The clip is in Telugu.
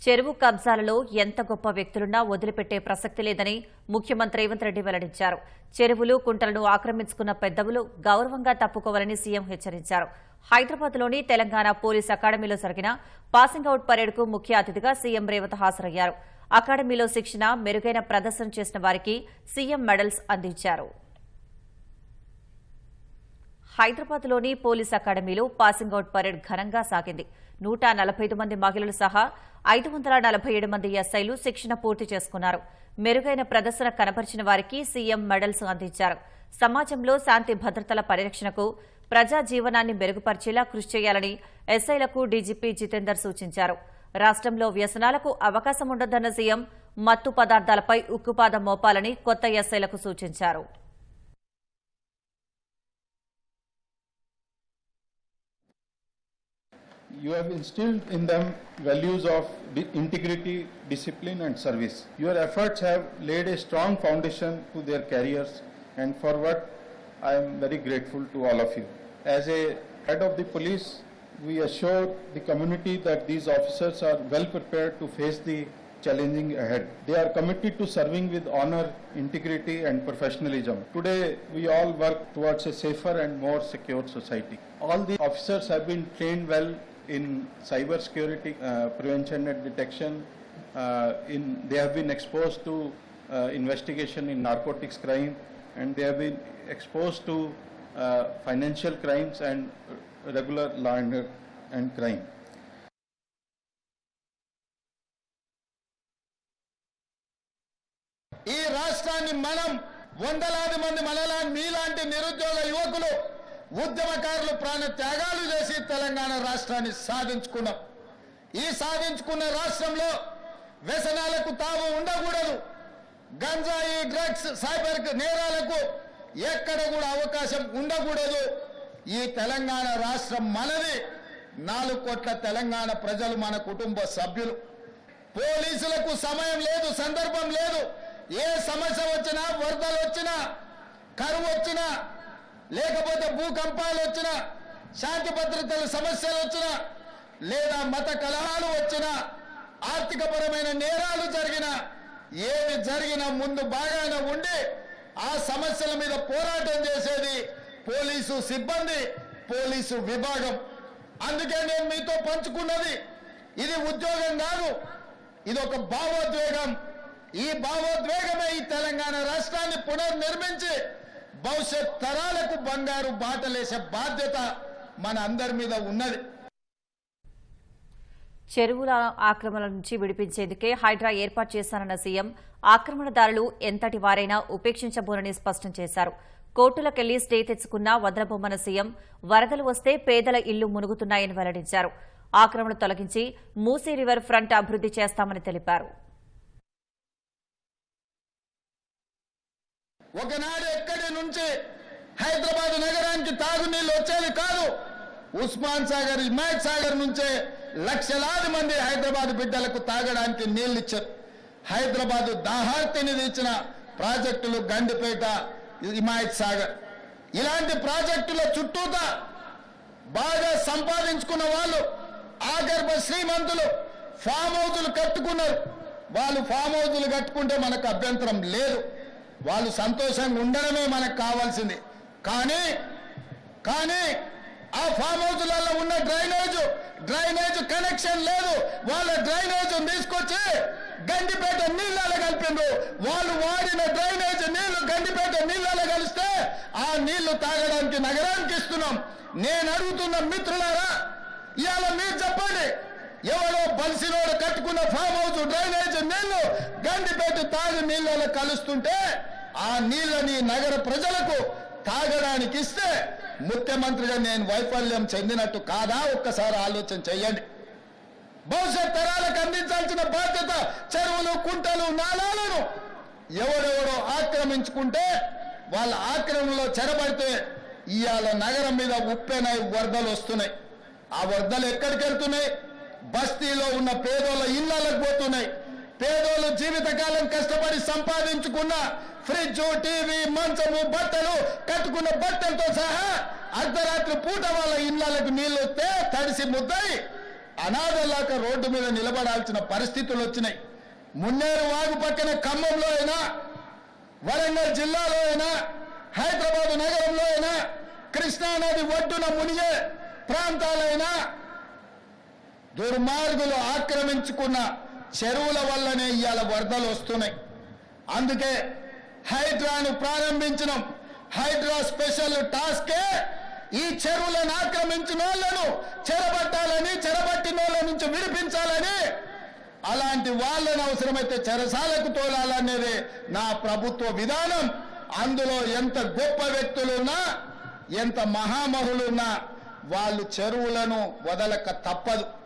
చెరువు కబ్జాలలో ఎంత గొప్ప వ్యక్తులున్నా వదిలిపెట్టే ప్రసక్తి లేదని ముఖ్యమంత్రి రేవంత్ రెడ్డి వెల్లడించారు. చెరువులు, కుంటలను ఆక్రమించుకున్న పెద్దవులు గౌరవంగా తప్పుకోవాలని సీఎం హెచ్చరించారు. హైదరాబాద్లోని తెలంగాణ పోలీస్ అకాడమీలో జరిగిన పాసింగ్ అవుట్ పరేడ్కు ముఖ్య అతిథిగా సీఎం రేవంత్ హాజరయ్యారు. అకాడమీలో శిక్షణ, మెరుగైన ప్రదర్శన చేసిన వారికి సీఎం మెడల్స్ అందించారు. హైదరాబాద్లోని పోలీస్ అకాడమీలో పాసింగ్ అవుట్ పరేడ్ ఘనంగా సాగింది. 145 మంది మహిళలు సహా 547 మంది ఎస్ఐలు శిక్షణ పూర్తి చేసుకున్నారు. మెరుగైన ప్రదర్శన కనబరిచిన వారికి సీఎం మెడల్స్ అందించారు. సమాజంలో శాంతి భద్రతల పరిరక్షణకు, ప్రజా జీవనాన్ని మెరుగుపరిచేలా కృషి చేయాలని ఎస్ఐలకు డీజీపీ జితేందర్ సూచించారు. రాష్ట్రంలో వ్యసనాలకు అవకాశం ఉండదన్న సీఎం మత్తు పదార్థాలపై ఉక్కుపాదం మోపాలని కొత్త ఎస్ఐలకు సూచించారు. You have instilled in them values of integrity, discipline and service. Your efforts have laid a strong foundation to their careers, and for what I am very grateful to all of you. As a head of the police, we assure the community that these officers are well prepared to face the challenging ahead. They are committed to serving with honor, integrity and professionalism. Today, we all work towards a safer and more secure society. All the officers have been trained well in cyber security prevention and detection. They have been exposed to investigation in narcotics crime, and they have been exposed to financial crimes and regular law and crime. ఈ రాష్ట్రాన్ని మనం వందలాది మంది మీలాంటి నిరుద్యోగ యువకులు, ఉద్యమకారులు ప్రాణ త్యాగాలు చేసి తెలంగాణ రాష్ట్రాన్ని సాధించుకున్నాం. ఈ సాధించుకున్న రాష్ట్రంలో వ్యసనాలకు తావు ఉండకూడదు. గంజాయి, డ్రగ్స్, సైబర్ నేరాలకు ఎక్కడ కూడా అవకాశం ఉండకూడదు. ఈ తెలంగాణ రాష్ట్రం మనది. 4 కోట్ల తెలంగాణ ప్రజలు మన కుటుంబ సభ్యులు. పోలీసులకు సమయం లేదు, సందర్భం లేదు. ఏ సమస్య వచ్చినా, వరదలు వచ్చినా, కరువు వచ్చినా, లేకపోతే భూకంపాలు వచ్చినా, శాంతి భద్రతల సమస్యలు వచ్చినా, లేదా మత కలహాలు వచ్చినా, ఆర్థికపరమైన నేరాలు జరిగినా, ఏవి జరిగినా ముందు బాగానే ఉండి ఆ సమస్యల మీద పోరాటం చేసేది పోలీసు సిబ్బంది, పోలీసు విభాగం. అందుకే నేను మీతో పంచుకున్నది ఇది ఉద్యోగం కాదు, ఇది ఒక భావోద్వేగం. ఈ భావోద్వేగమే ఈ తెలంగాణ రాష్ట్రాన్ని పునర్నిర్మించి భవిష్యత్ తరాలకు బంగారు బాటలేసే బాధ్యత మన అందరి మీద ఉన్నది. చెరువుల ఆక్రమణల నుంచి విడిపించేందుకే హైడ్రా ఏర్పాటు చేశానన్న సీఎం ఆక్రమణదారులు ఎంతటి వారైనా ఉపేక్షించబోనని స్పష్టం చేశారు. కోర్టులకెళ్లి స్టే తెచ్చుకున్నా వదలబొమ్మన్న సీఎం వరదలు వస్తే పేదల ఇళ్లు మునుగుతున్నాయని వెల్లడించారు. ఆక్రమణ తొలగించి మూసీ రివర్ ఫ్రంట్ అభివృద్ధి చేస్తామని తెలిపారు. ఒకనాడు ఎక్కడి నుంచి హైదరాబాద్ నగరానికి తాగునీళ్లు వచ్చేది కాదు. ఉస్మాన్ సాగర్, హిమాయత్ సాగర్ నుంచే లక్షలాది మంది హైదరాబాద్ బిడ్డలకు తాగడానికి నీళ్లు ఇచ్చారు. హైదరాబాద్ దాహార్తిని తీర్చిన ప్రాజెక్టులు గండిపేట, హిమాయత్ సాగర్. ఇలాంటి ప్రాజెక్టుల చుట్టూతా బాగా సంపాదించుకున్న వాళ్ళు, ఆగర్భ శ్రీమంతులు ఫామ్ హౌజులు కట్టుకున్నారు. వాళ్ళు ఫామ్ హౌజులు కట్టుకుంటే మనకు అభ్యంతరం లేదు. వాళ్ళు సంతోషంగా ఉండడమే మనకు కావాల్సింది. కానీ ఆ ఫామ్ హౌజులలో ఉన్న డ్రైనేజ్ కనెక్షన్ లేదు. వాళ్ళ డ్రైనేజ్ తీసుకొచ్చి గండిపేట నీళ్ళలో కలిపిండ్రు. వాళ్ళు వాడిన డ్రైనేజ్ నీళ్లు గండిపేట నీళ్ళలో కలిస్తే ఆ నీళ్లు తాగడానికి నగరానికి ఇస్తున్నాం. నేను అడుగుతున్న మిత్రులారా, ఇవాళ మీరు చెప్పండి, ఎవరో బలిసినోడు కట్టుకున్న ఫామ్ హౌస్ డ్రైనేజ్ నీళ్లు గండిపేట తాగు నీళ్ళలో కలుస్తుంటే ఆ నీళ్ళని నగర ప్రజలకు తాగడానికి ఇస్తే ముఖ్యమంత్రిగా నేను వైఫల్యం చెందినట్టు కాదా? ఒక్కసారి ఆలోచన చెయ్యండి. భవిష్యత్ తరాలకు అందించాల్సిన బాధ్యత చెరువులు, కుంటలు, నాలాలను ఎవరెవరో ఆక్రమించుకుంటే వాళ్ళ ఆక్రమణలో చెరబడితే ఇవాళ నగరం మీద ఉప్పెనై వరదలు వస్తున్నాయి. ఆ వరదలు ఎక్కడికి వెళ్తున్నాయి? బస్తీలో ఉన్న పేదోళ్ళ ఇళ్లకు పోతున్నాయి. పేదోళ్ళు జీవితకాలం కష్టపడి సంపాదించుకున్న ఫ్రిడ్జ్, టీవీ, మంచము, బట్టలు, కట్టుకున్న బట్టలతో సహా అర్ధరాత్రి పూట వాళ్ళ ఇళ్లకు నీళ్లు వస్తే తడిసి ముద్దయి అనాథలాక రోడ్డు మీద నిలబడాల్సిన పరిస్థితులు వచ్చినాయి. మున్నేరు వాగు పక్కన ఖమ్మంలో అయినా, వరంగల్ జిల్లాలో అయినా, హైదరాబాద్ నగరంలో అయినా, కృష్ణానది ఒడ్డున మునిగే ప్రాంతాలైనా దుర్మార్గులు ఆక్రమించుకున్న చెరువుల వల్లనే ఇవాళ వరదలు వస్తున్నాయి. అందుకే హైడ్రాను ప్రారంభించినాం. హైడ్రా స్పెషల్ టాస్కే ఈ చెరువులను ఆక్రమించిన వాళ్ళను చెరబట్టాలని, చెరబట్టిన వాళ్ళ నుంచి విడిపించాలని, అలాంటి వాళ్ళను అవసరమైతే చెరసాలకు తోలాలనేది నా ప్రభుత్వ విధానం. అందులో ఎంత గొప్ప వ్యక్తులున్నా, ఎంత మహామహులున్నా వాళ్ళు చెరువులను వదలక తప్పదు.